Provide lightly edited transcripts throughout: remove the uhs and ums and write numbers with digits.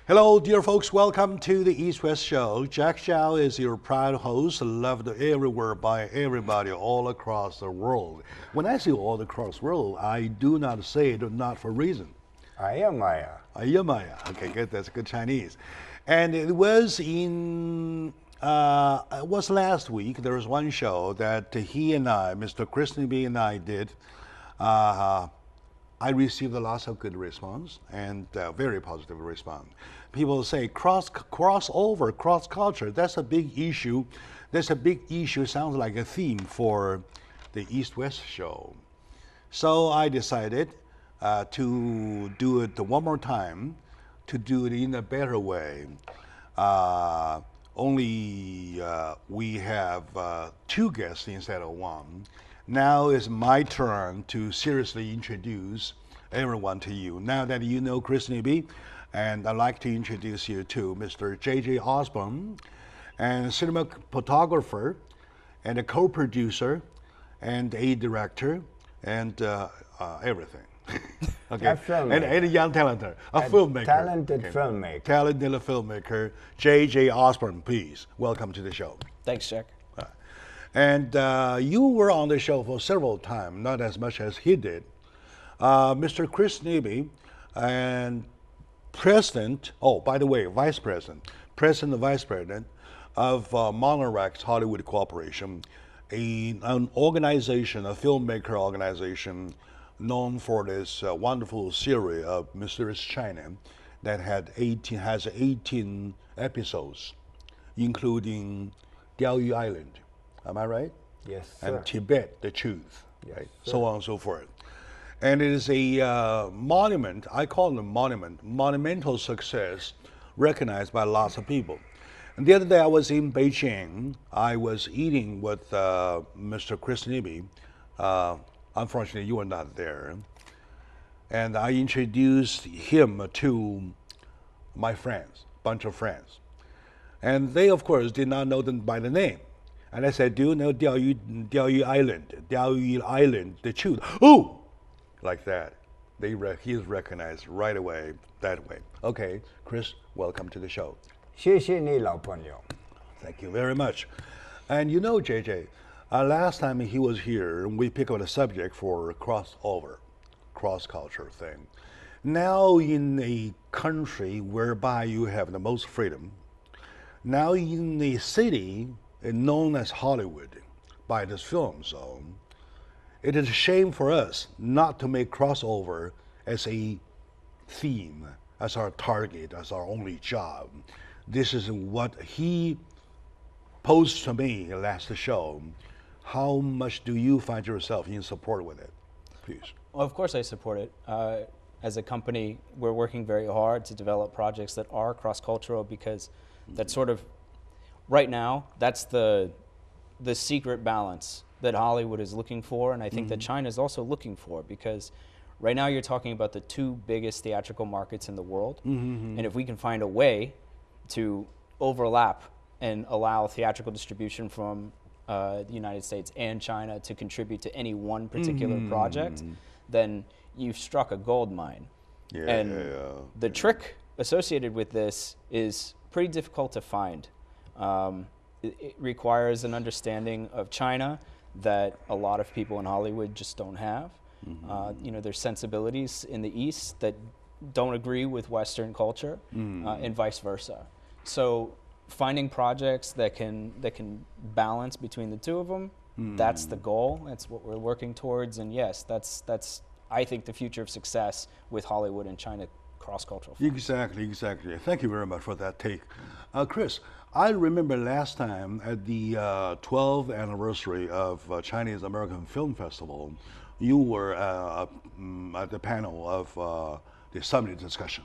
Hello, dear folks. Welcome to the East-West Show. Jack Zhao is your proud host, loved everywhere by everybody all across the world. When I say all across the world, I do not say it not for a reason. Ayamaya. Ayamaya. Okay, good. That's good Chinese. And it was last week. There was one show that he and I, Mr. Chris Nebe and I did. I received a lot of good response and very positive response. People say crossover, cross culture. That's a big issue. That's a big issue. Sounds like a theme for the East-West show. So I decided to do it one more time, to do it in a better way. We have two guests instead of one. Now it's my turn to seriously introduce everyone to you. Now that you know Chris Nebe, and I'd like to introduce you to Mr. J.J. Osborne, and cinematographer, and a co-producer, and a director, and everything. Okay. And a young talent, a filmmaker. Talented filmmaker. Talented filmmaker, J.J. Osborne, please. Welcome to the show. Thanks, Jack. And you were on the show for several times, not as much as he did. Mr. Chris Nebe and President, by the way, Vice President and Vice President of Monterey Hollywood Corporation, an organization, a filmmaker organization known for this wonderful series of Mysterious China that has 18 episodes, including Diaoyu Island. Am I right? Yes, sir. And Tibet, the truth, yes, right? Sir. So on and so forth. And it is a monument, I call it a monument, monumental success recognized by lots of people. And the other day I was in Beijing. I was eating with Mr. Chris Nebe. Unfortunately, you were not there. And I introduced him to my friends, bunch of friends. And they, of course, did not know them by the name. And I said, do you know Diaoyu Island? Diaoyu Island, the truth. Oh! Like that. He is recognized right away, that way. Okay, Chris, welcome to the show. 谢谢你老朋友. Thank you very much. And you know, JJ, last time he was here, we picked up a subject for crossover, cross-culture thing. Now in a country whereby you have the most freedom, now in a city known as Hollywood by this film zone, it is a shame for us not to make crossover as a theme, as our target, as our only job. This is what he posed to me last show. How much do you find yourself in support with it, please? Well, of course I support it. As a company, we're working very hard to develop projects that are cross-cultural because that's sort of, right now, that's the secret balance that Hollywood is looking for, and I think that China is also looking for, because right now you're talking about the two biggest theatrical markets in the world, and if we can find a way to overlap and allow theatrical distribution from the United States and China to contribute to any one particular project, then you've struck a gold mine. The trick associated with this is pretty difficult to find. It requires an understanding of China that a lot of people in Hollywood just don't have. There's sensibilities in the East that don't agree with Western culture, and vice versa. So finding projects that can balance between the two of them, that's the goal. That's what we're working towards. And yes, that's I think the future of success with Hollywood and China cross-cultural. Exactly. Thank you very much for that take. Chris, I remember last time at the 12th anniversary of Chinese American Film Festival, you were at the panel of the summit discussion,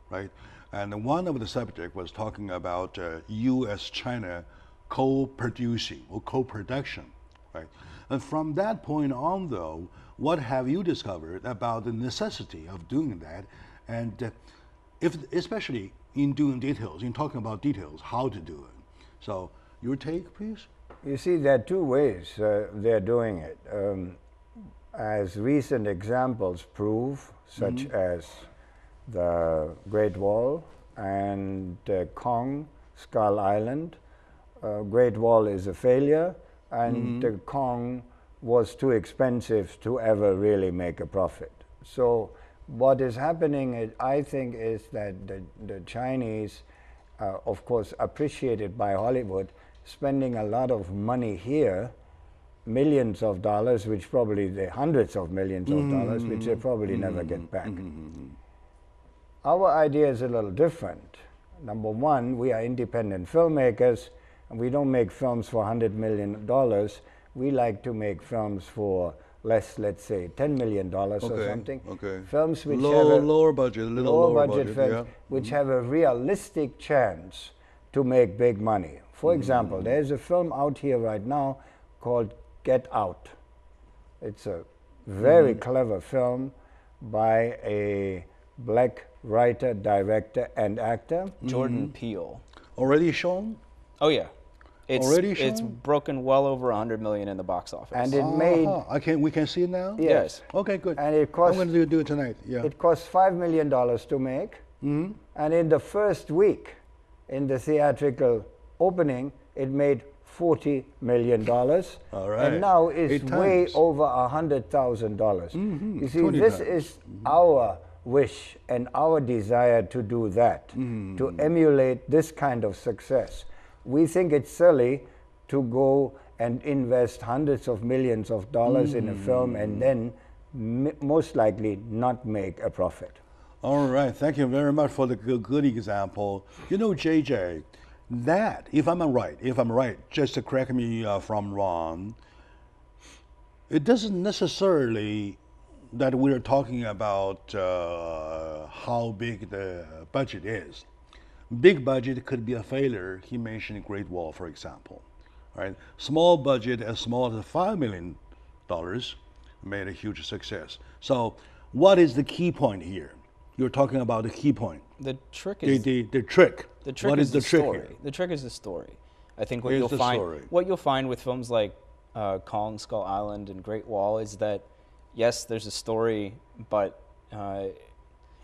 right? And one of the subject was talking about U.S.-China co-producing or co-production, right? And from that point on, though, what have you discovered about the necessity of doing that? And especially in doing details, in talking about details, how to do it. So your take, please? You see, there are two ways they're doing it. As recent examples prove, such as the Great Wall and Kong, Skull Island. Great Wall is a failure, and Kong was too expensive to ever really make a profit. So what is happening, I think, is that the Chinese, of course, appreciated by Hollywood, spending a lot of money here, millions of dollars, which probably the hundreds of millions of dollars, which they probably never get back. Our idea is a little different. Number one, we are independent filmmakers, and we don't make films for $100 million. We like to make films for less, let's say, $10 million or something. Films which have a lower budget, a little lower budget films, which have a realistic chance to make big money. For example, there's a film out here right now called Get Out. It's a very clever film by a black writer, director, and actor. Jordan Peele. Already shown? Oh yeah. Already shown? It's broken well over $100 million in the box office. And it made... we can see it now? Yes. Okay, good. And it cost... I'm going to do it tonight, yeah. It cost $5 million to make. And in the first week, in the theatrical opening, it made $40 million. All right. And now it's way over $100,000. You see, this is our wish and our desire to do that, to emulate this kind of success. We think it's silly to go and invest hundreds of millions of dollars in a film and then most likely not make a profit. All right, thank you very much for the good example. You know, JJ, that, if I'm right, just to correct me if I'm wrong, it doesn't necessarily that we're talking about how big the budget is. Big budget could be a failure. He mentioned Great Wall, for example. Right? Small budget, as small as $5 million, made a huge success. So, what is the key point here? You're talking about the key point. The trick is the trick. The trick what is the trick story. here? The trick is the story. I think What you'll find with films like Kong, Skull Island, and Great Wall is that yes, there's a story, but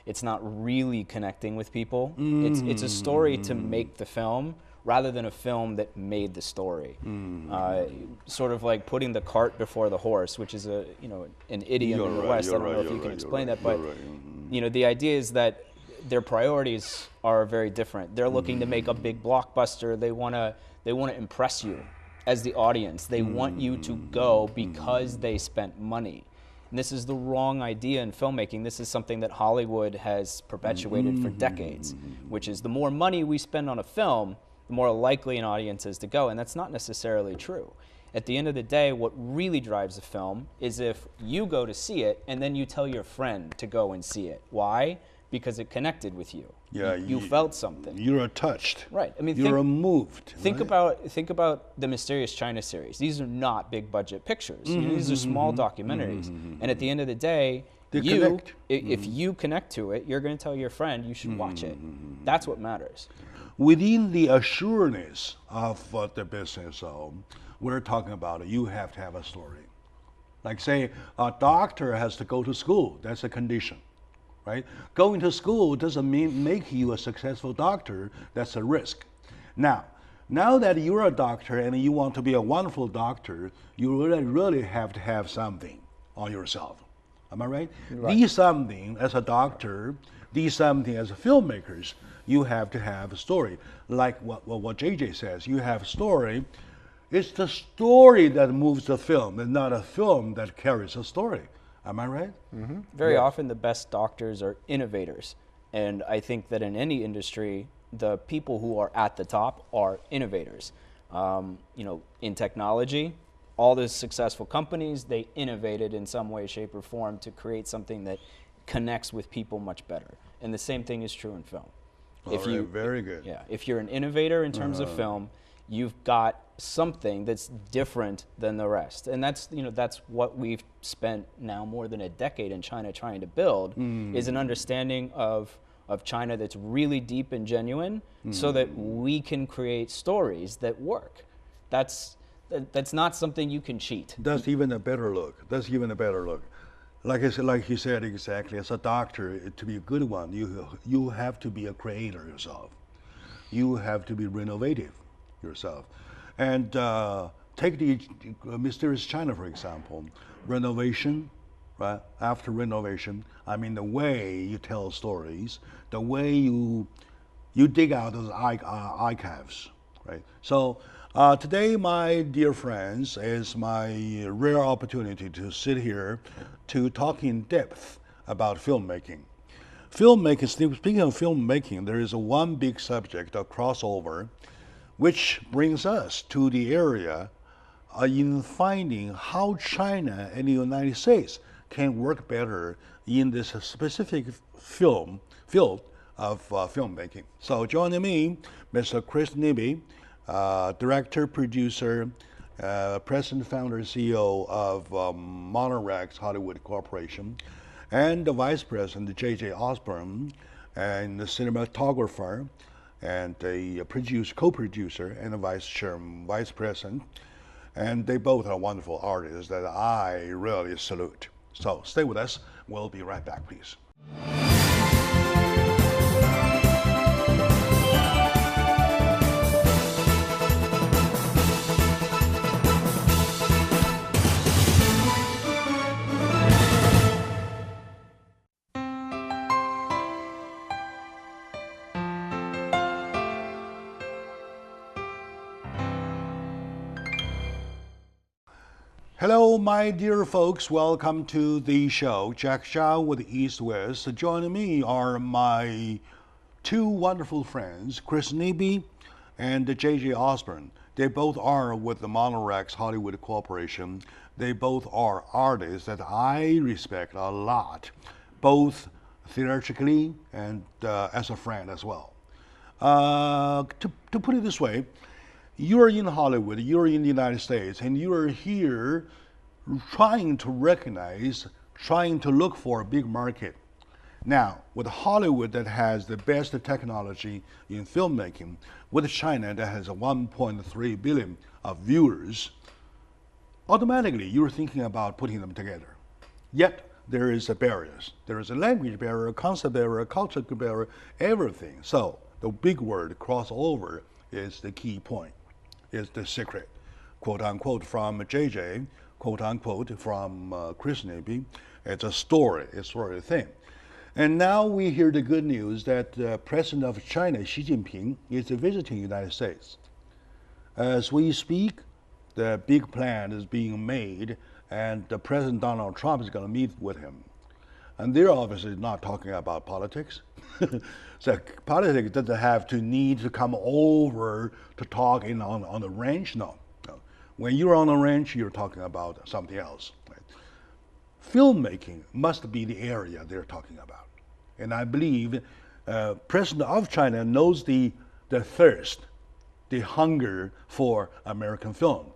it's not really connecting with people. It's a story to make the film rather than a film that made the story. Sort of like putting the cart before the horse, which is an idiom in the West. I don't know if you can explain that, but the idea is that their priorities are very different. They're looking to make a big blockbuster. They want to impress you as the audience. They want you to go because they spent money. And this is the wrong idea in filmmaking. This is something that Hollywood has perpetuated for decades, which is the more money we spend on a film, the more likely an audience is to go. And that's not necessarily true. At the end of the day, what really drives a film is if you go to see it and then you tell your friend to go and see it. Why? Because it connected with you. Yeah, you felt something. You were touched. Right. I mean, you're moved. Think about the Mysterious China series. These are not big budget pictures. These are small documentaries. And at the end of the day, if you connect to it, you're going to tell your friend you should watch it. That's what matters. Within the assuredness of the business, we're talking about you have to have a story. Like say, a doctor has to go to school. That's a condition. Right? Going to school doesn't make you a successful doctor. That's a risk. Now that you're a doctor and you want to be a wonderful doctor, you really have to have something on yourself. Am I right? The something as a doctor, the something as a filmmakers, you have to have a story. Like what JJ says, you have a story. It's the story that moves the film and not a film that carries a story. Am I right? Very often the best doctors are innovators. And I think that in any industry, the people who are at the top are innovators. In technology, all the successful companies, they innovated in some way, shape, or form to create something that connects with people much better. And the same thing is true in film. Very good. Yeah, if you're an innovator in terms of film, you've got something that's different than the rest. And that's what we've spent now more than a decade in China trying to build, is an understanding of China that's really deep and genuine, so that we can create stories that work. That's not something you can cheat. That's even a better look. like he said exactly, as a doctor, to be a good one, you have to be a creator yourself. You have to be renovative yourself. And take the Mysterious China, for example. Renovation, right? After renovation, I mean the way you tell stories, the way you dig out those archives, right? So today, my dear friends, is my rare opportunity to sit here to talk in depth about filmmaking. Filmmaking, speaking of filmmaking, there is one big subject, a crossover, which brings us to the area in finding how China and the United States can work better in this specific field of filmmaking. So joining me, Mr. Chris Nibby, director, producer, president, founder, CEO of Monorex Hollywood Corporation, and the vice president, J.J. Osborne, and the cinematographer, and a co-producer, and a vice president. And they both are wonderful artists that I really salute. So stay with us. We'll be right back, please. Hello, my dear folks. Welcome to the show. Jack Zhao with East West. Joining me are my two wonderful friends, Chris Nibby and J.J. Osborne. They both are with the Monorex Hollywood Corporation. They both are artists that I respect a lot, both theatrically and as a friend as well. To put it this way, you're in Hollywood, you're in the United States, and you're here trying to recognize, trying to look for a big market. Now, with Hollywood that has the best technology in filmmaking, with China that has 1.3 billion of viewers, automatically you're thinking about putting them together. Yet, there is a barriers. There is a language barrier, a concept barrier, a cultural barrier, everything. So, the big word, crossover, is the key point. Is the secret, quote unquote, from JJ, quote unquote, from Chris Nibby. It's a story, it's sort of a thing. And now we hear the good news that President of China, Xi Jinping, is visiting the United States. As we speak, the big plan is being made, and the President Donald Trump is going to meet with him. And they're obviously not talking about politics. So politics doesn't have to need to come over to talk on the ranch. No. When you're on the ranch, you're talking about something else. Right? Filmmaking must be the area they're talking about. And I believe President of China knows the thirst, the hunger for American films.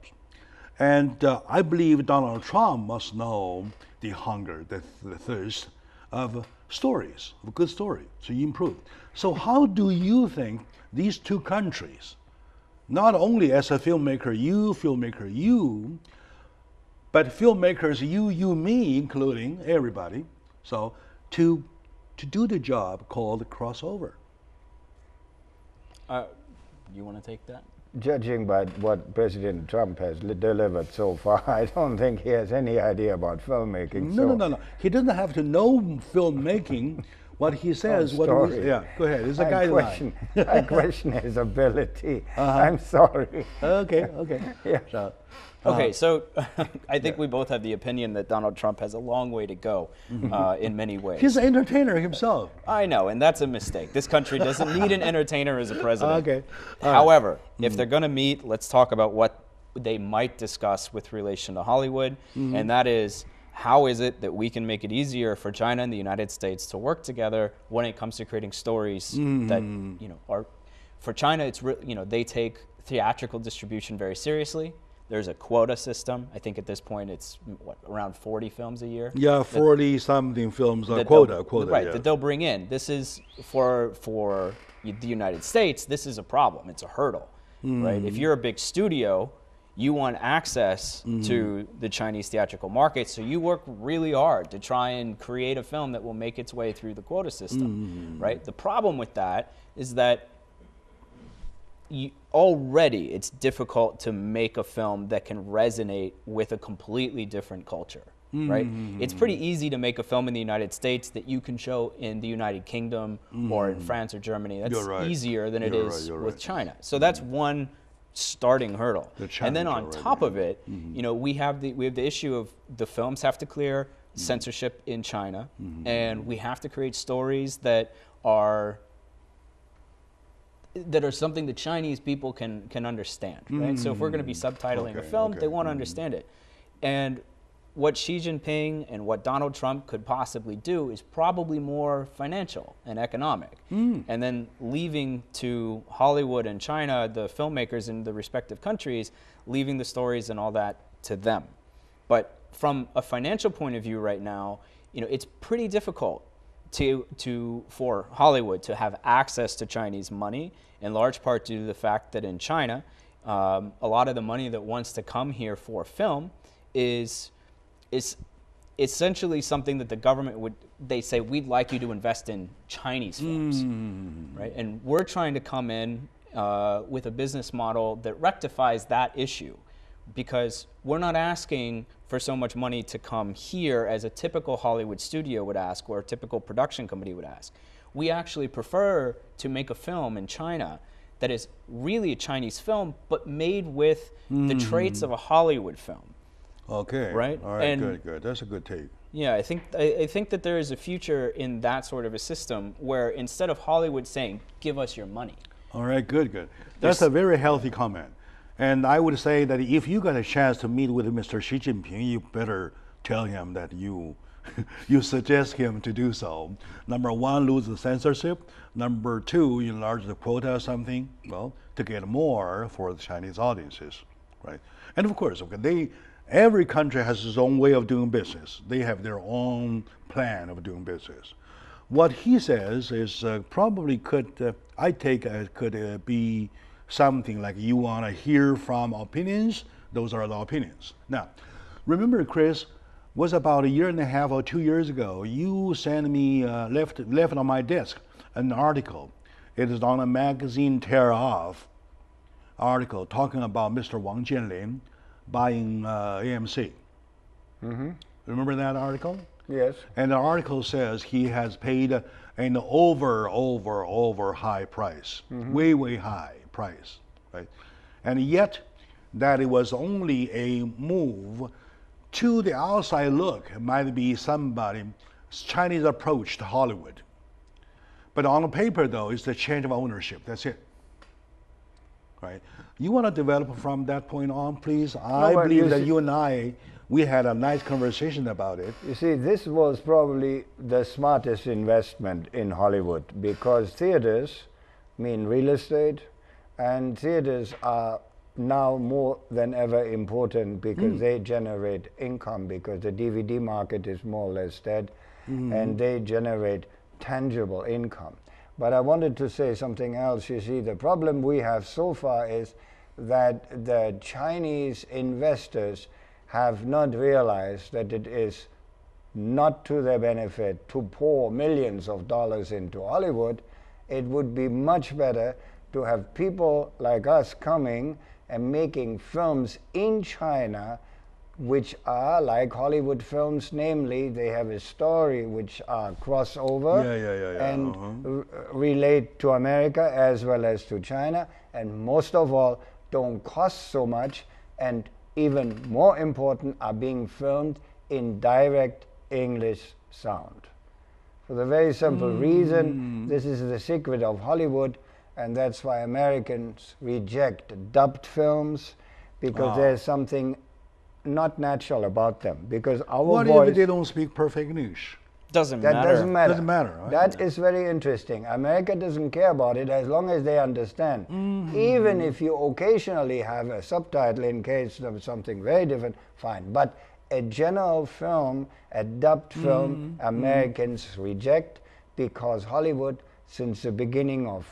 And I believe Donald Trump must know the hunger, the thirst of stories, of good story, to improve. So how do you think these two countries, not only as a filmmaker, you, but filmmakers, you, me, including everybody, so to do the job called crossover? You want to take that? Judging by what President Trump has delivered so far, I don't think he has any idea about filmmaking. No. He doesn't have to know filmmaking. What he says, yeah, go ahead. It's a guideline. I question his ability. I'm sorry. Okay. Yeah. Okay, so I think we both have the opinion that Donald Trump has a long way to go in many ways. He's an entertainer himself. I know, and that's a mistake. This country doesn't need an entertainer as a president. Okay. However, if they're going to meet, let's talk about what they might discuss with relation to Hollywood, and that is, how is it that we can make it easier for China and the United States to work together when it comes to creating stories that are, for China, it's they take theatrical distribution very seriously. There's a quota system. I think at this point it's around 40 films a year. Yeah, 40-something films, quota. Right, yeah. that they'll bring in. This is for the United States. This is a problem. It's a hurdle, right? If you're a big studio, you want access to the Chinese theatrical market, so you work really hard to try and create a film that will make its way through the quota system, right? The problem with that is that already it's difficult to make a film that can resonate with a completely different culture, right? It's pretty easy to make a film in the United States that you can show in the United Kingdom or in France or Germany. That's easier than it is with China. So that's one starting hurdle. And then on top of it, you know, we have the issue of the films have to clear censorship in China, and we have to create stories that are something the Chinese people can understand, right? So if we're going to be subtitling a film, they want to understand it. And what Xi Jinping and what Donald Trump could possibly do is probably more financial and economic. And then leaving to Hollywood and China, the filmmakers in the respective countries, leaving the stories and all that to them. But from a financial point of view right now, you know, it's pretty difficult for Hollywood to have access to Chinese money, in large part due to the fact that in China, a lot of the money that wants to come here for film is essentially something that the government they say, we'd like you to invest in Chinese films, right? And we're trying to come in with a business model that rectifies that issue, because we're not asking for so much money to come here as a typical Hollywood studio would ask or a typical production company would ask. We actually prefer to make a film in China that is really a Chinese film, but made with the traits of a Hollywood film. Okay. Right? All right, good. That's a good take. Yeah, I think that there is a future in that sort of a system where instead of Hollywood saying, give us your money. All right, good. That's a very healthy comment. And I would say that if you got a chance to meet with Mr. Xi Jinping, you better tell him that you suggest him to do so. Number one, lose the censorship. Number two, enlarge the quota or something, well, to get more for the Chinese audiences, right? And of course, every country has its own way of doing business. They have their own plan of doing business. What he says is probably could be something like, you want to hear from opinions, those are the opinions. Now, remember, Chris, was about 1.5 years or 2 years ago, you sent me, left on my desk, an article. It is on a magazine Tear Off article talking about Mr. Wang Jianlin buying AMC. Remember that article? Yes. And the article says he has paid an over high price, way high price, right? And yet, that it was only a move to the outside look. It might be Chinese approach to Hollywood. But on the paper, though, it's the change of ownership. That's it. Right? You want to develop from that point on, please? I believe that you and I, we had a nice conversation about it. You see, this was probably the smartest investment in Hollywood, because theaters mean real estate, and theaters are now more than ever important because they generate income, because the DVD market is more or less dead, and they generate tangible income. But I wanted to say something else. You see, the problem we have so far is that the Chinese investors have not realized that it is not to their benefit to pour millions of dollars into Hollywood. It would be much better to have people like us coming and making films in China which are like Hollywood films, namely they have a story which are crossover and relate to America as well as to China, and most of all don't cost so much, and even more important, are being filmed in direct English sound. For the very simple reason, this is the secret of Hollywood, and that's why Americans reject dubbed films, because there's something not natural about them. Because our what voice, if they don't speak perfect English? Doesn't matter. Doesn't matter. Doesn't matter. Right? That is very interesting. America doesn't care about it as long as they understand. Even if you occasionally have a subtitle in case of something very different, fine. But a general film, a dubbed film, Americans reject, because Hollywood, since the beginning of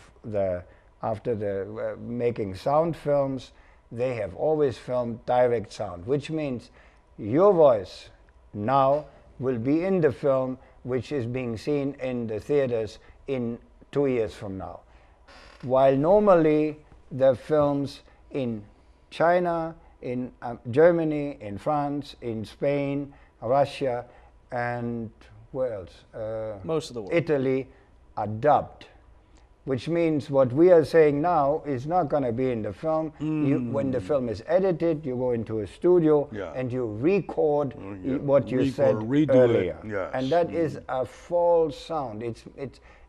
after the making sound films, they have always filmed direct sound, which means your voice now will be in the film which is being seen in the theaters in 2 years from now. While normally the films in China, in Germany, in France, in Spain, Russia, and where else? Most of the world. Italy are dubbed, which means what we are saying now is not going to be in the film. When the film is edited, you go into a studio and you record what you said earlier. Yes. And that is a false sound.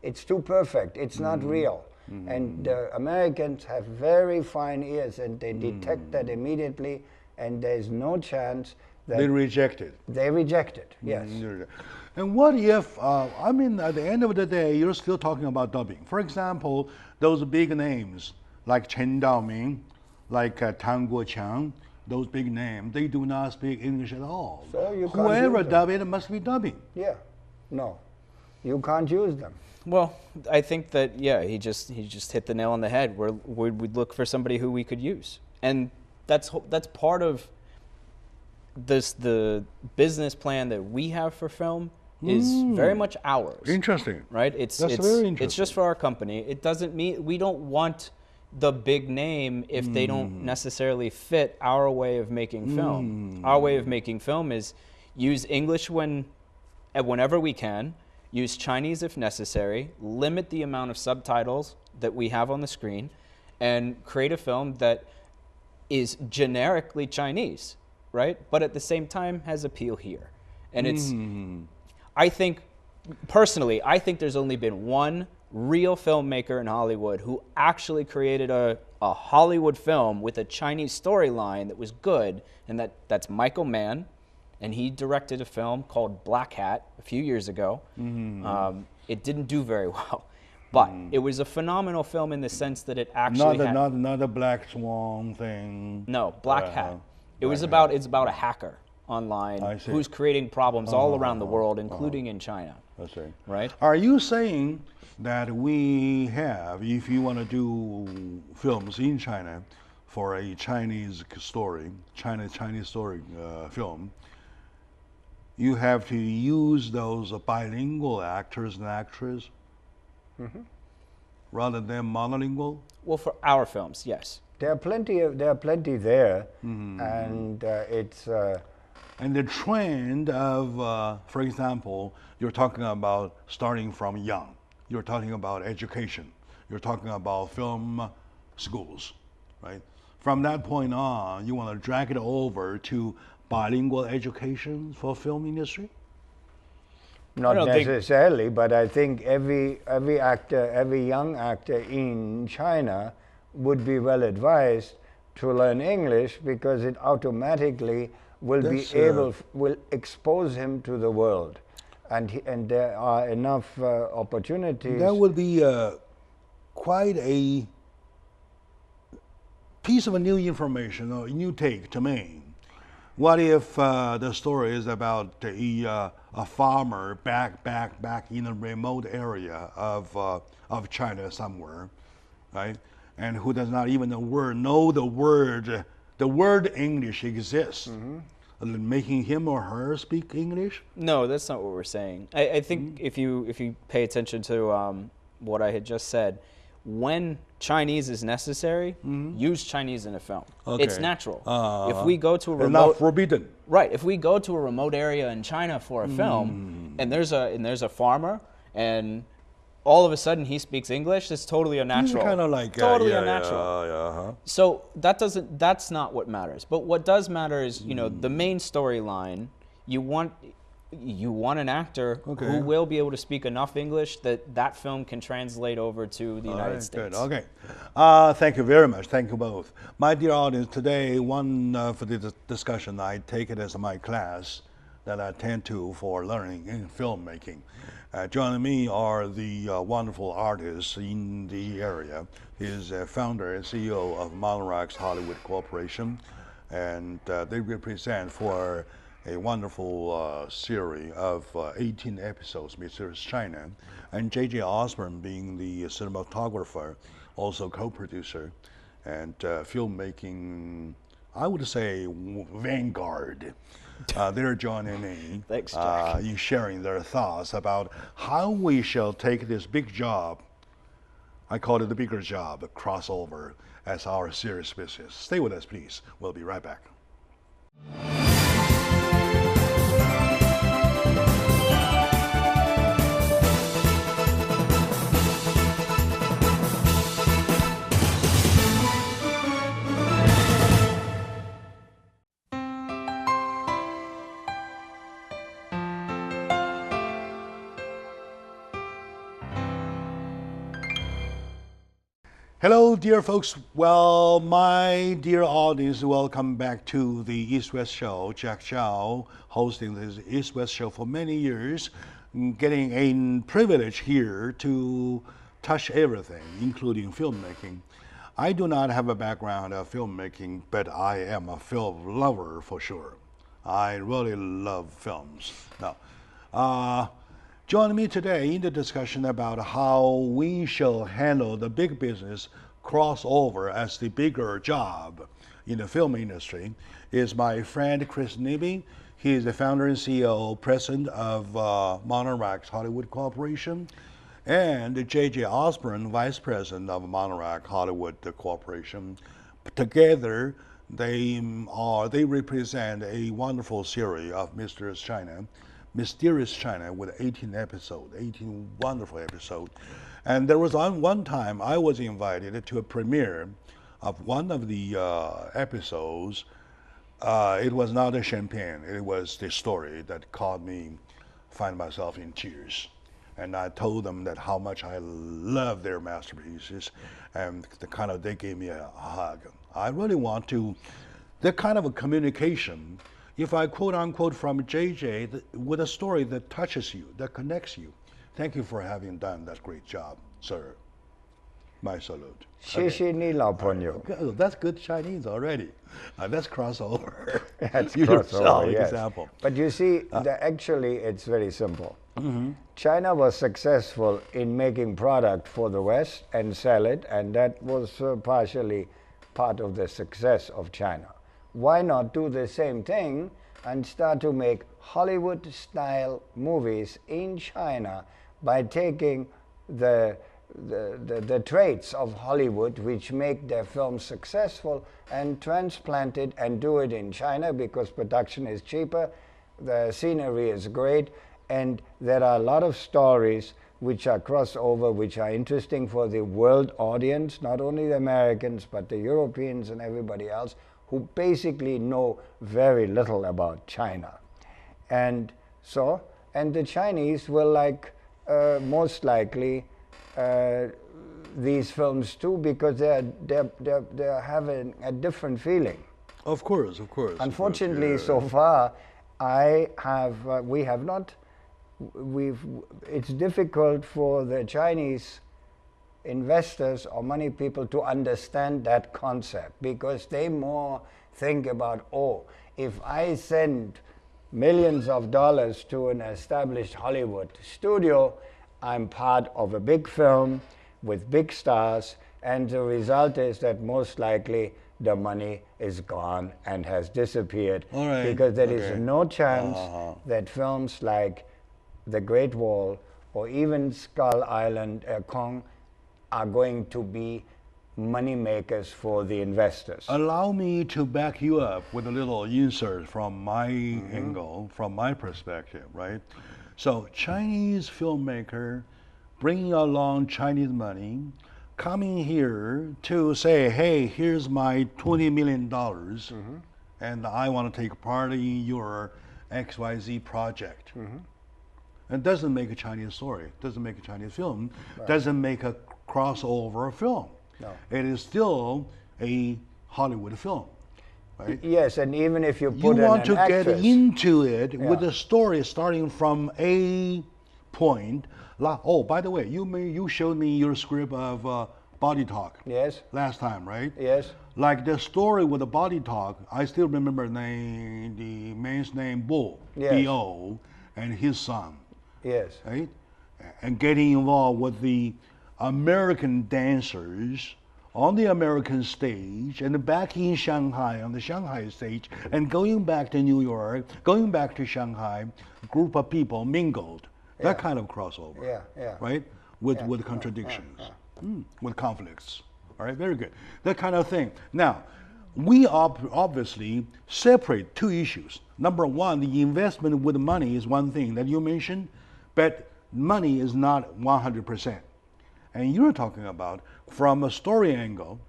It's too perfect. It's not real. And the Americans have very fine ears, and they detect that immediately, and there's no chance that they reject it. They reject it, yes. And what if, I mean, at the end of the day, you're still talking about dubbing. For example, those big names like Chen Daoming, like Tang Guoqiang, those big names, they do not speak English at all. So you can't Whoever use them. dub it must be dubbing. Yeah, no, you can't use them. Well, I think that he just hit the nail on the head. We'd look for somebody who we could use, and that's part of the business plan that we have for film is very much ours. Interesting. Right? That's very interesting. It's just for our company. It doesn't mean we don't want the big name if they don't necessarily fit our way of making film. Our way of making film is use English whenever we can. Use Chinese if necessary, limit the amount of subtitles that we have on the screen, and create a film that is generically Chinese, right? But at the same time has appeal here. And it's, I think, personally, I think there's only been one real filmmaker in Hollywood who actually created a Hollywood film with a Chinese storyline that was good, and that's Michael Mann. And he directed a film called Black Hat a few years ago. It didn't do very well, but it was a phenomenal film in the sense that it actually not a Black Swan thing. No, Black Hat. It's about a hacker online who's creating problems all around the world, including in China. I see. Right? Are you saying that we have, if you want to do films in China for a Chinese story, Chinese story film, you have to use those bilingual actors and actresses rather than monolingual? Well, for our films, yes. There are plenty there, and it's. And the trend of, for example, you're talking about starting from young. You're talking about education. You're talking about film schools, right? From that point on, you want to drag it over to bilingual education for film industry? Not necessarily, but I think every actor, every young actor in China would be well advised to learn English, because it automatically will expose him to the world, and there are enough opportunities. That would be quite a piece of new information, or a new take to me. What if the story is about a farmer back in a remote area of China somewhere, right? And who does not even know the word English exists, making him or her speak English? No, that's not what we're saying. I think if you pay attention to what I had just said, when Chinese is necessary, use Chinese in a film. Okay. It's natural. If we go to a remote, not forbidden. Right. If we go to a remote area in China for a film, and there's a farmer, and all of a sudden he speaks English, it's totally unnatural. Kind of like totally unnatural. So that's not what matters. But what does matter is, the main storyline. You want an actor who will be able to speak enough English that film can translate over to the United States. Good. Okay. Thank you very much. Thank you both. My dear audience, today, for this discussion, I take it as my class that I attend to for learning in filmmaking. Joining me are the wonderful artists in the area. He is founder and CEO of Monarchs Hollywood Corporation, and they represent for a wonderful series of 18 episodes, Mr. China, and J.J. Osborne being the cinematographer, also co-producer, and filmmaking, I would say, vanguard. They're joining me. Thanks, Jack. In sharing their thoughts about how we shall take this big job, I call it the bigger job, crossover, as our serious business. Stay with us, please. We'll be right back. Hello, dear folks. Well, my dear audience, welcome back to the East-West Show. Jack Chow, hosting this East-West Show for many years, getting a privilege here to touch everything, including filmmaking. I do not have a background of filmmaking, but I am a film lover for sure. I really love films. Now, join me today in the discussion about how we shall handle the big business crossover as the bigger job in the film industry is my friend Chris Nibby. He is the founder and CEO, president of Monterey Hollywood Corporation, and J.J. Osborne, vice president of Monterey Hollywood Corporation. Together, they represent a wonderful series of Mysterious China with 18 episodes, 18 wonderful episodes. And there was one time I was invited to a premiere of one of the episodes. It was not a champagne, it was the story that caused me find myself in tears. And I told them that how much I love their masterpieces, and they gave me a hug. I really want to, that kind of a communication, if I quote unquote from JJ, with a story that touches you, that connects you. Thank you for having done that great job, sir. My salute. 谢谢你老朋友. Oh, that's good Chinese already. That's crossover. That's You crossover, yourself, yes. example. But you see, actually, it's very simple. China was successful in making product for the West and sell it, and that was partially part of the success of China. Why not do the same thing and start to make Hollywood-style movies in China by taking the traits of Hollywood, which make their films successful, and transplant it and do it in China because production is cheaper, the scenery is great, and there are a lot of stories which are crossover, which are interesting for the world audience, not only the Americans, but the Europeans and everybody else, who basically know very little about China. And the Chinese will like, most likely, these films too, because they're having a different feeling. Of course. Unfortunately, of course, yeah. so far, it's difficult for the Chinese investors or money people to understand that concept, because they more think about, if I send millions of dollars to an established Hollywood studio, I'm part of a big film with big stars, and the result is that most likely the money is gone and has disappeared. All right. Because there is no chance that films like The Great Wall or even Skull Island, Kong, are going to be money makers for the investors. Allow me to back you up with a little insert from my angle, from my perspective, right? So Chinese filmmaker bringing along Chinese money, coming here to say, hey, here's my $20 million, and I want to take part in your XYZ project. It doesn't make a Chinese story, doesn't make a Chinese film, doesn't make a crossover film. No. It is still a Hollywood film, right? Yes, and even if you You put in want to an get actress, into it with the story starting from a point. Oh, by the way, you showed me your script of Body Talk. Yes. Last time, right? Yes. Like the story with the Body Talk, I still remember the man's name, Bo, Yes. B-O, and his son. Yes. Right? And getting involved with the American dancers on the American stage and back in Shanghai on the Shanghai stage and going back to New York, going back to Shanghai, group of people mingled. That kind of crossover. Right? With contradictions, with conflicts. All right, very good. That kind of thing. Now, we obviously separate two issues. Number one, the investment with money is one thing that you mentioned, but money is not 100%. And you're talking about from a story angle,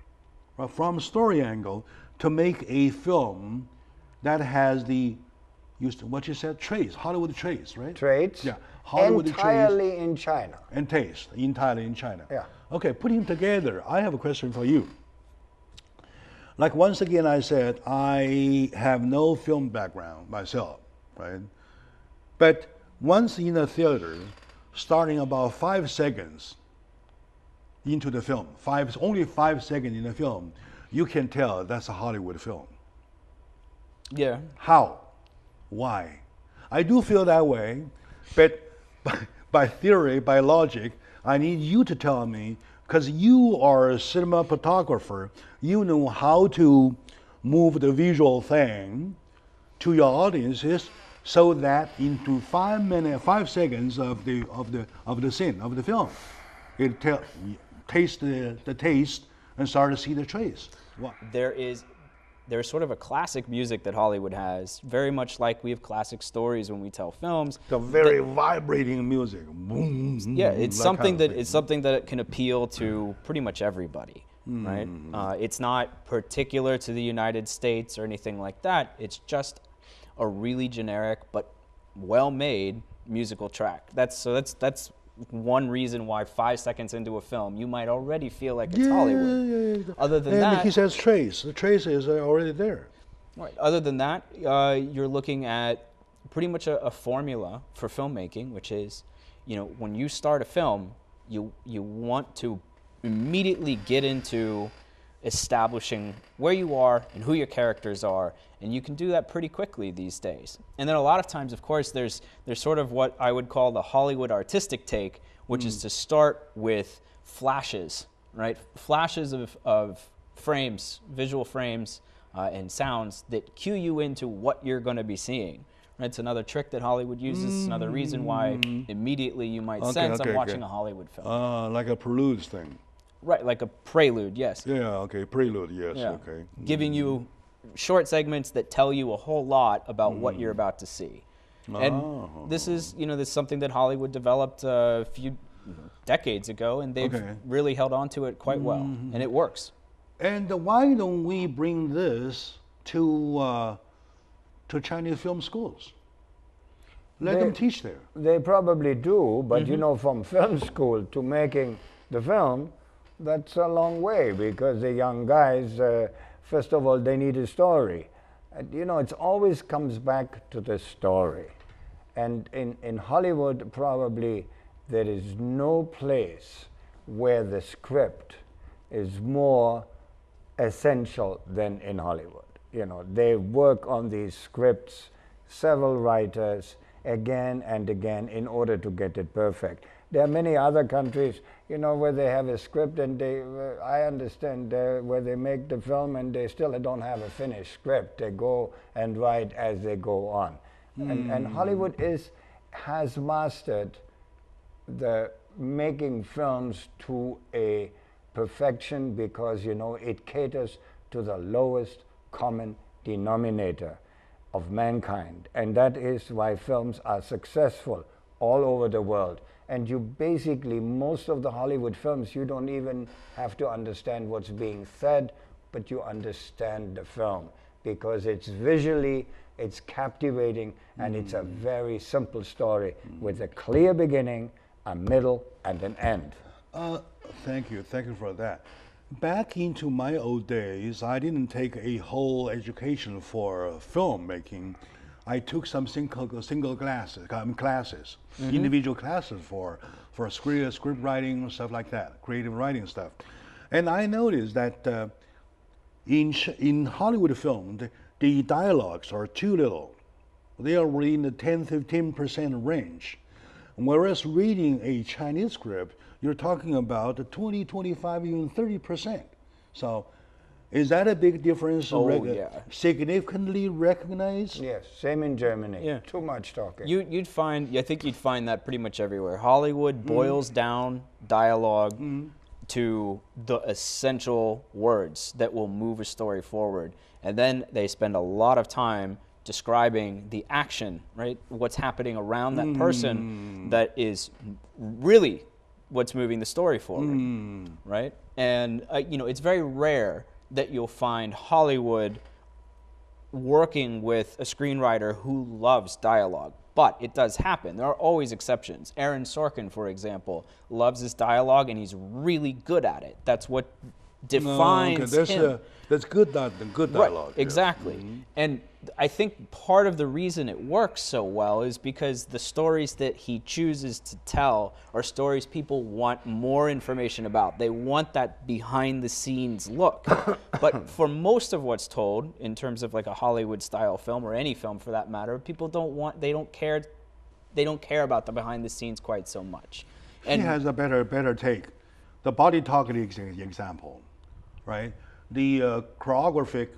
to make a film that has the, what you said, traits, Hollywood traits, right? Traits. Yeah. Hollywood entirely traits in China. and taste, entirely in China. Yeah. Okay, putting together, I have a question for you. Like once again, I said, I have no film background myself, right? But once in a theater, starting about 5 seconds into the film, only 5 seconds in the film, you can tell that's a Hollywood film. Yeah. How? Why? I do feel that way, but by theory, by logic, I need you to tell me, because you are a cinematographer, you know how to move the visual thing to your audiences so that into 5 seconds of the scene, of the film, it taste the taste and start to see the trace. What? There's sort of a classic music that Hollywood has, very much like we have classic stories when we tell films. The very vibrating music. Boom. Yeah, it's something that can appeal to pretty much everybody, right? It's not particular to the United States or anything like that. It's just a really generic but well-made musical track. That's one reason why 5 seconds into a film you might already feel like it's Hollywood. Yeah. Other than and that, he says trace. The trace is already there. Right. Other than that, you're looking at pretty much a formula for filmmaking, which is, when you start a film, you want to immediately get into establishing where you are and who your characters are, and you can do that pretty quickly these days. And then a lot of times, of course, there's sort of what I would call the Hollywood artistic take, which is to start with flashes, right? Flashes of frames, visual frames, and sounds that cue you into what you're going to be seeing. Right? It's another trick that Hollywood uses. It's another reason why immediately you might sense I'm watching a Hollywood film. Like a prelude thing. Right, like a prelude, yes. Yeah, okay, prelude, yes, Yeah. okay. Giving you short segments that tell you a whole lot about what you're about to see. And this is, this is something that Hollywood developed a few decades ago, and they've really held on to it quite well, and it works. And why don't we bring this to Chinese film schools? Let them teach there. They probably do, but from film school to making the film, that's a long way, because the young guys, first of all, they need a story. And, it always comes back to the story. And in Hollywood, probably there is no place where the script is more essential than in Hollywood. They work on these scripts, several writers, again and again, in order to get it perfect. There are many other countries, where they have a script and I understand where they make the film and they still don't have a finished script. They go and write as they go on. And Hollywood has mastered the making films to a perfection, because, it caters to the lowest common denominator of mankind. And that is why films are successful all over the world. And you basically, most of the Hollywood films, you don't even have to understand what's being said, but you understand the film, because it's visually, it's captivating, and it's a very simple story with a clear beginning, a middle, and an end. Thank you for that. Back into my old days, I didn't take a whole education for filmmaking. I took some single classes, individual classes for script writing, stuff like that, creative writing stuff. And I noticed that in Hollywood film, the dialogues are too little. They are in the 10-15% range. Whereas reading a Chinese script, you're talking about 20, 25, even 30%. So, is that a big difference? Oh, yeah. Significantly recognized? Yes, same in Germany. Yeah. Too much talking. I think you'd find that pretty much everywhere. Hollywood boils down dialogue to the essential words that will move a story forward. And then they spend a lot of time describing the action, right? What's happening around that person that is really what's moving the story forward, right? And, it's very rare that you'll find Hollywood working with a screenwriter who loves dialogue. But it does happen. There are always exceptions. Aaron Sorkin, for example, loves his dialogue and he's really good at it. That's what defines him. That's good dialogue. Right, exactly. And I think part of the reason it works so well is because the stories that he chooses to tell are stories people want more information about. They want that behind the scenes look. But for most of what's told in terms of like a Hollywood style film or any film for that matter, people they don't care about the behind the scenes quite so much. And he has a better take. The body talking example, right? The choreographic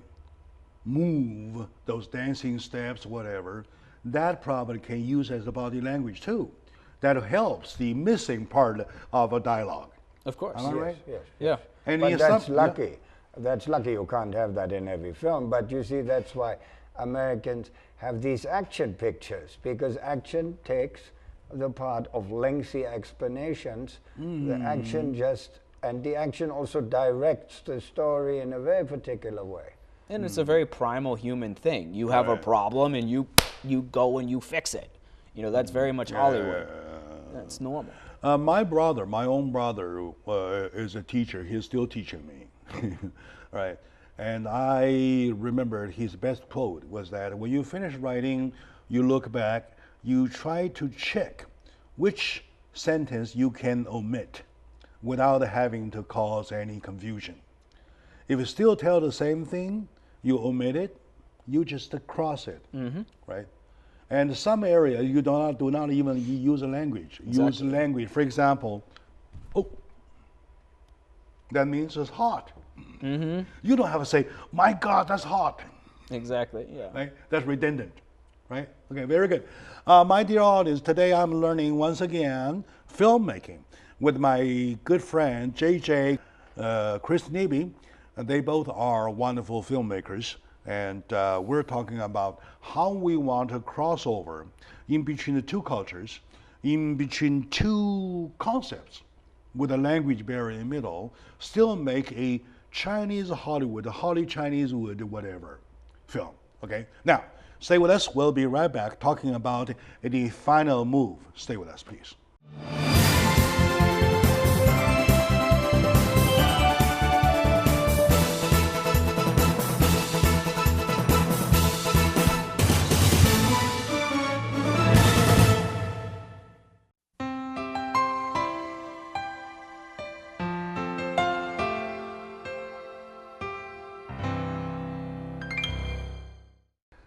move, those dancing steps, whatever, that probably can use as a body language too. That helps the missing part of a dialogue. Of course. Am I right? Yes. Yeah. And But that's lucky. That's lucky you can't have that in every film. But you see, that's why Americans have these action pictures, because action takes the part of lengthy explanations. The action also directs the story in a very particular way. And it's a very primal human thing. You have a problem and you go and you fix it. That's very much Hollywood. That's normal. My own brother is a teacher. He's still teaching me, right? And I remember his best quote was that when you finish writing, you look back, you try to check which sentence you can omit without having to cause any confusion. If you still tell the same thing, you omit it, you just cross it, right? And some area you do not even use a language. Exactly. Use language, for example, oh, that means it's hot. You don't have to say, my God, that's hot. Exactly, yeah. Right? That's redundant, right? Okay, very good. My dear audience, today I'm learning once again filmmaking with my good friend JJ, Chris Neby. They both are wonderful filmmakers, and we're talking about how we want to cross over in between the two cultures, in between two concepts, with a language barrier in the middle, still make a Chinese Hollywood, Holly Chinese wood, whatever film. Okay, now stay with us. We'll be right back talking about the final move. Stay with us, please.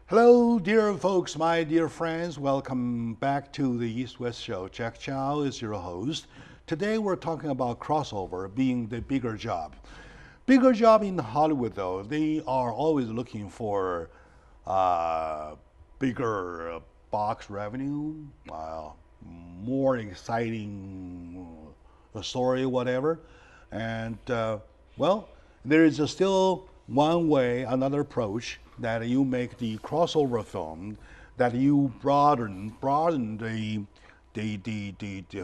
Hello, dear folks, my dear friends. Welcome back to the East-West Show. Jack Chow is your host. Today we're talking about crossover being the bigger job. Bigger job in Hollywood, though, they are always looking for bigger box revenue, more exciting story, whatever. And, well, there is still one way, another approach that you make the crossover film, that you broaden the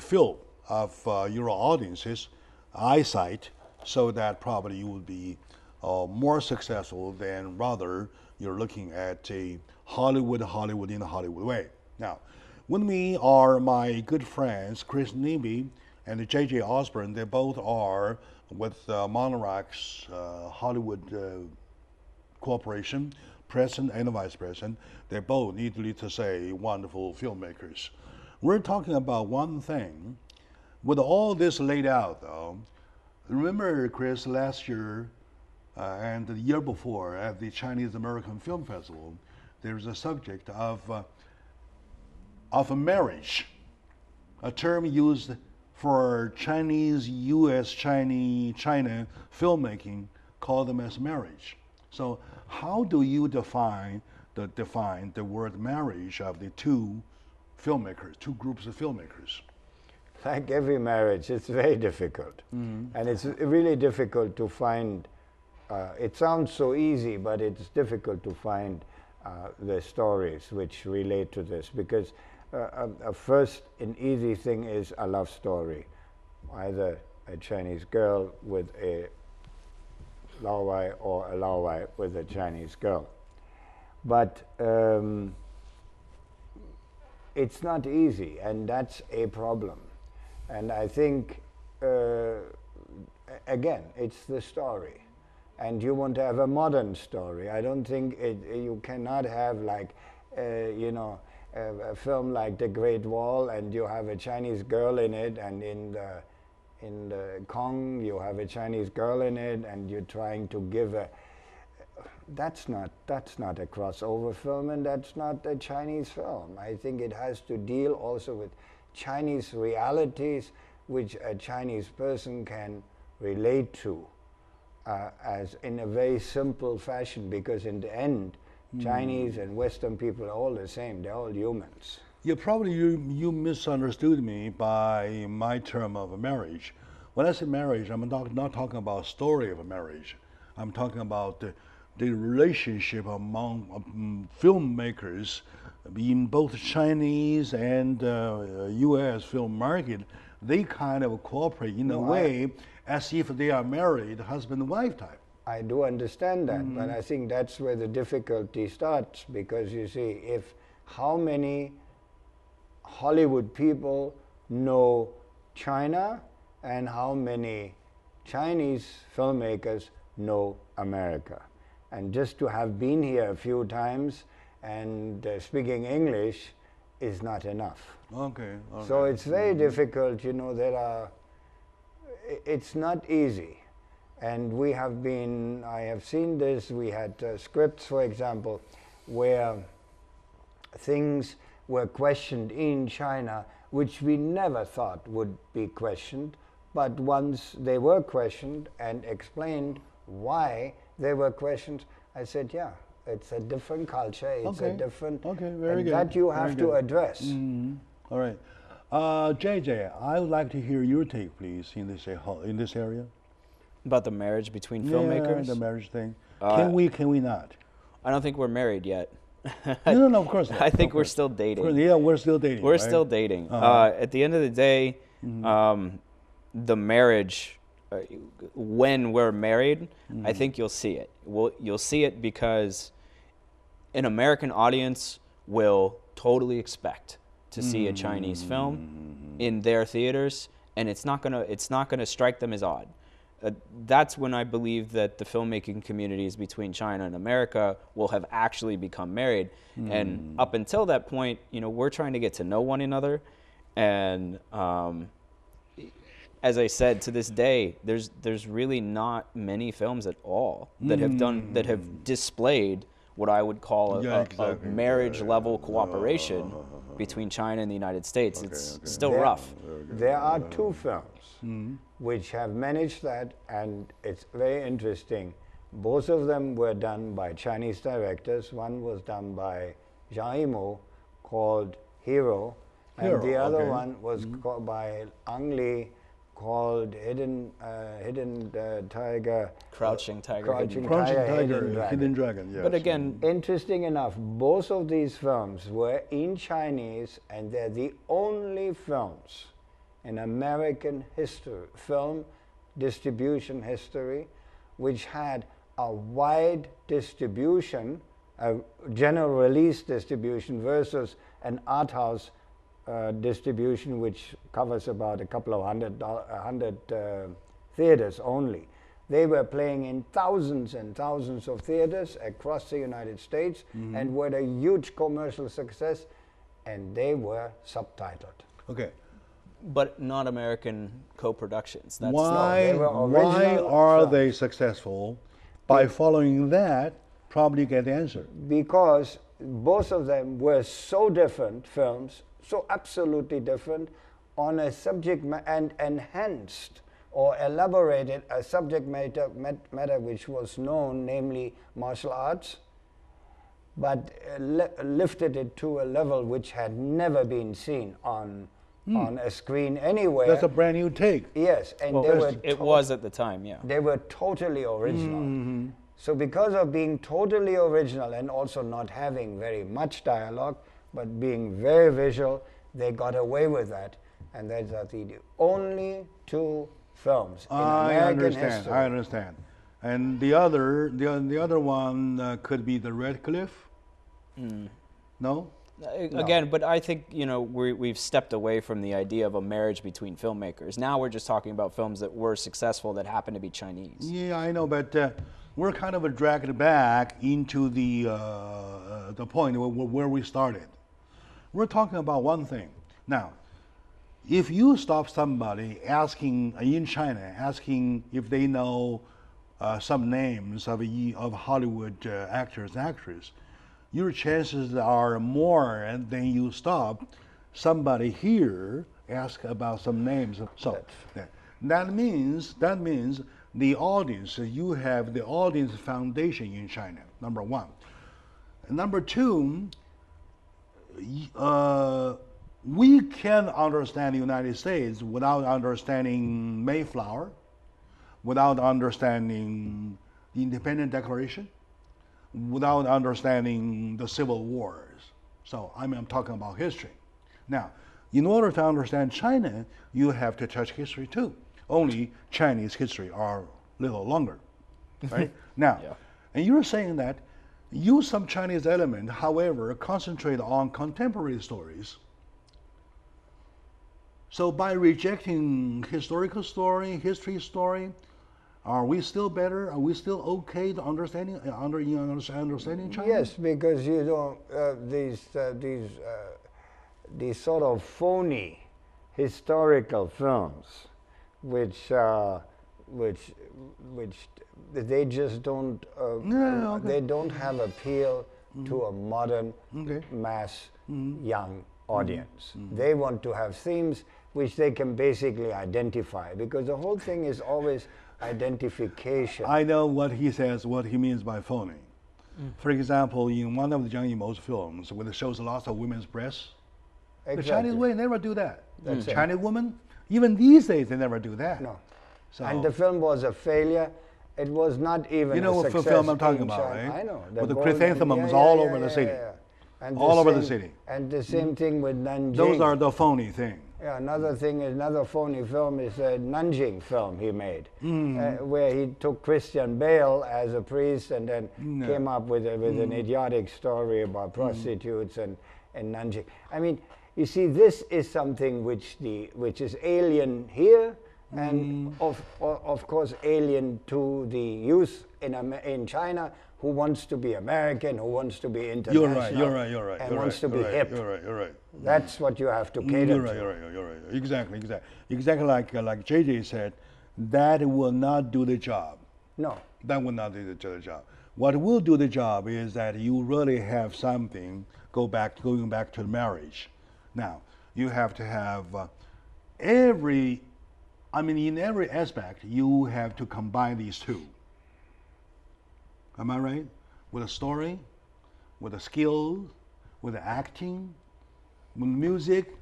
field of your audience's eyesight, so that probably you will be more successful than rather you're looking at a Hollywood in a Hollywood way. Now, with me are my good friends Chris Neby and J.J. Osborne. They both are with Monarch's Hollywood Corporation, president and vice president. They're both, needless to say, wonderful filmmakers. We're talking about one thing. With all this laid out, though, remember, Chris, last year and the year before at the Chinese American Film Festival, there was a subject of a marriage, a term used for Chinese, U.S., China filmmaking call them as marriage. So how do you define the word marriage of the two filmmakers, two groups of filmmakers? Like every marriage, it's very difficult. And it's really difficult to find, it sounds so easy, but it's difficult to find the stories which relate to this, because first an easy thing is a love story, either a Chinese girl with a Laowai or a Laowai with a Chinese girl. But it's not easy, and that's a problem. And I think, again, it's the story. And you want to have a modern story. I don't think you cannot have like, you know, a film like The Great Wall and you have a Chinese girl in it, and in the Kong you have a Chinese girl in it, and you're trying to give a, that's not a crossover film, and that's not a Chinese film. I think it has to deal also with Chinese realities which a Chinese person can relate to as in a very simple fashion, because in the end Chinese and Western people are all the same. They're all humans. Yeah, probably you misunderstood me by my term of a marriage. When I say marriage, I'm not talking about a story of a marriage. I'm talking about the relationship among filmmakers in both Chinese and U.S. film market. They kind of cooperate in a way as if they are married, husband and wife type. I do understand that, but I think that's where the difficulty starts, because you see, how many Hollywood people know China and how many Chinese filmmakers know America. And just to have been here a few times and speaking English is not enough. Okay. So it's very difficult, you know, it's not easy. And I have seen this, we had scripts, for example, where things were questioned in China, which we never thought would be questioned, but once they were questioned and explained why they were questioned, I said, yeah, it's a different culture, it's a different, very good. That you have to address. All right. JJ, I would like to hear your take, please, in this area. About the marriage between filmmakers? The marriage thing. Can we not? I don't think we're married yet. No, of course not. I think we're still dating. Yeah, we're still dating. We're still dating. At the end of the day, the marriage, when we're married, I think you'll see it. You'll see it because an American audience will totally expect to see a Chinese film in their theaters, and it's not gonna strike them as odd. That's when I believe that the filmmaking communities between China and America will have actually become married. And up until that point, you know, we're trying to get to know one another. And as I said, to this day, there's really not many films at all that have displayed what I would call a marriage level cooperation between China and the United States. It's still rough. There are two films which have managed that, and it's very interesting. Both of them were done by Chinese directors. One was done by Zhang Yimou, called Hero, and the other one was called by Ang Lee, called Hidden Tiger. Crouching Tiger, Hidden Dragon. Yes. But again, interesting enough, both of these films were in Chinese, and they're the only films in American history, film distribution history, which had a wide distribution, a general release distribution versus an art house distribution, which covers about a couple of hundred theaters only. They were playing in thousands and thousands of theaters across the United States and were a huge commercial success, and they were subtitled. Okay. But not American co-productions. Why are they successful? By following that, probably get the answer. Because both of them were so different films, so absolutely different, on a subject and enhanced or elaborated a subject matter which was known, namely martial arts, but lifted it to a level which had never been seen on a screen anywhere. That's a brand new take. Yes, and well, it was at the time, yeah. They were totally original. So because of being totally original and also not having very much dialogue, but being very visual, they got away with that. And that's the only 2 films in American history. I understand. And the other one could be the Red Cliff? No? Again, but I think, you know, we've stepped away from the idea of a marriage between filmmakers. Now we're just talking about films that were successful that happen to be Chinese. Yeah, I know, but we're kind of dragged back into the point where we started. We're talking about one thing. Now, if you stop somebody asking in China, asking if they know some names of Hollywood actors and actresses, your chances are more than you stop somebody here ask about some names. So that means the audience, you have the audience foundation in China, number 1. And number 2, we can understand the United States without understanding Mayflower, without understanding the Independence Declaration, without understanding the Civil Wars. So I'm talking about history. Now, in order to understand China, you have to touch history too. Only Chinese history are a little longer, right? Now, and you're saying that use some Chinese element, however, concentrate on contemporary stories. So by rejecting historical story, history story, are we still better? Are we still okay to understanding China? Yes, because you don't these sort of phony historical films, which they just don't they don't have appeal to a modern mass young audience. They want to have themes which they can basically identify, because the whole thing is always identification. I know what he says, what he means by phony. For example, in one of the Zhang Yimou's films, where it shows lots of women's breasts, the Chinese way never do that. Chinese women, even these days, they never do that. No. So, and the film was a failure. It was not even you know a what success film I'm talking about, China. right? I know. With the chrysanthemums all over the city. And all over the city. And the same thing with Nanjing. Those are the phony thing. Yeah, another phony film is a Nanjing film he made, where he took Christian Bale as a priest and then came up with an idiotic story about prostitutes and Nanjing. I mean, you see, this is something which is alien here, and of course alien to the youth in China, who wants to be American, who wants to be international. You're right. And wants to be hip. You're right. That's what you have to cater to. You're right. Exactly like JJ said, that will not do the job. No. That will not do the job. What will do the job is that you really have something going back to marriage. Now, you have to have in every aspect, you have to combine these two. Am I right? With a story, with a skill, with the acting, with music,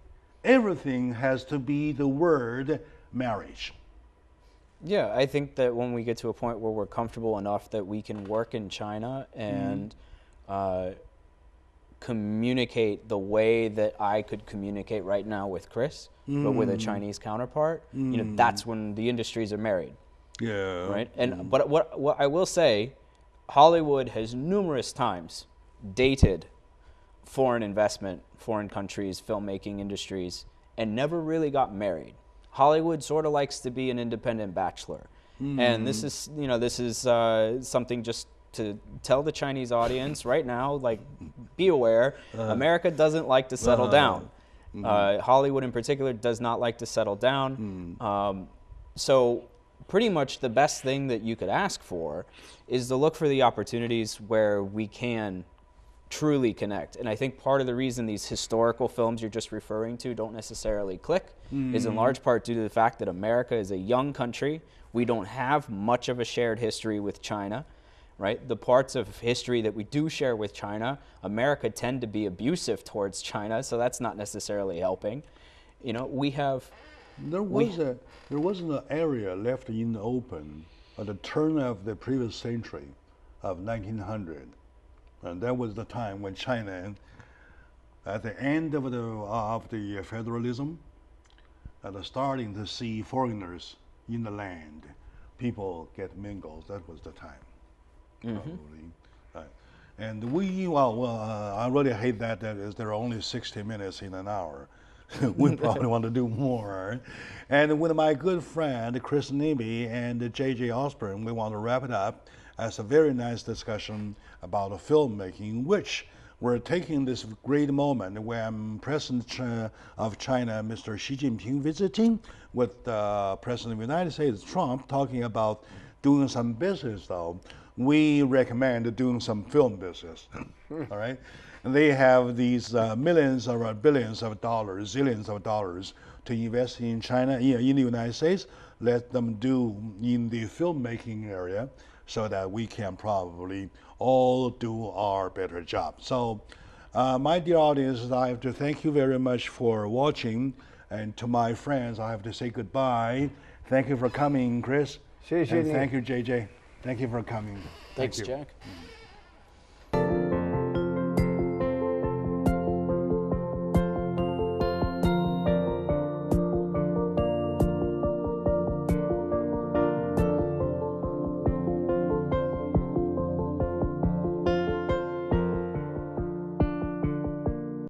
everything has to be the word marriage. Yeah, I think that when we get to a point where we're comfortable enough that we can work in China and communicate the way that I could communicate right now with Chris, but with a Chinese counterpart, you know, that's when the industries are married. Yeah. Right? And but what I will say, Hollywood has numerous times dated foreign investment, foreign countries, filmmaking industries, and never really got married. Hollywood sort of likes to be an independent bachelor. And this is, you know, something just to tell the Chinese audience right now, like, be aware, America doesn't like to settle down. Hollywood in particular does not like to settle down. So pretty much the best thing that you could ask for is to look for the opportunities where we can truly connect. And I think part of the reason these historical films you're just referring to don't necessarily click is in large part due to the fact that America is a young country. We don't have much of a shared history with China, right? The parts of history that we do share with China, America tend to be abusive towards China, so that's not necessarily helping. You know, we have... There was an area left in the open at the turn of the previous century of 1900. And that was the time when China, at the end of the federalism, starting to see foreigners in the land, people get mingled. That was the time, probably. And I really hate that there are only 60 minutes in an hour. We probably want to do more. And with my good friend Chris Nibby and J.J. Osborne, we want to wrap it up as a very nice discussion about filmmaking, which we're taking this great moment when President of China, Mr. Xi Jinping, visiting with President of the United States, Trump, talking about doing some business, though. We recommend doing some film business, all right? And they have these millions or billions of dollars, zillions of dollars to invest in China, in the United States. Let them do in the filmmaking area so that we can probably all do our better job. So, my dear audience, I have to thank you very much for watching. And to my friends, I have to say goodbye. Thank you for coming, Chris. And thank you, JJ. Thank you for coming. Thanks, Thank you. Jack.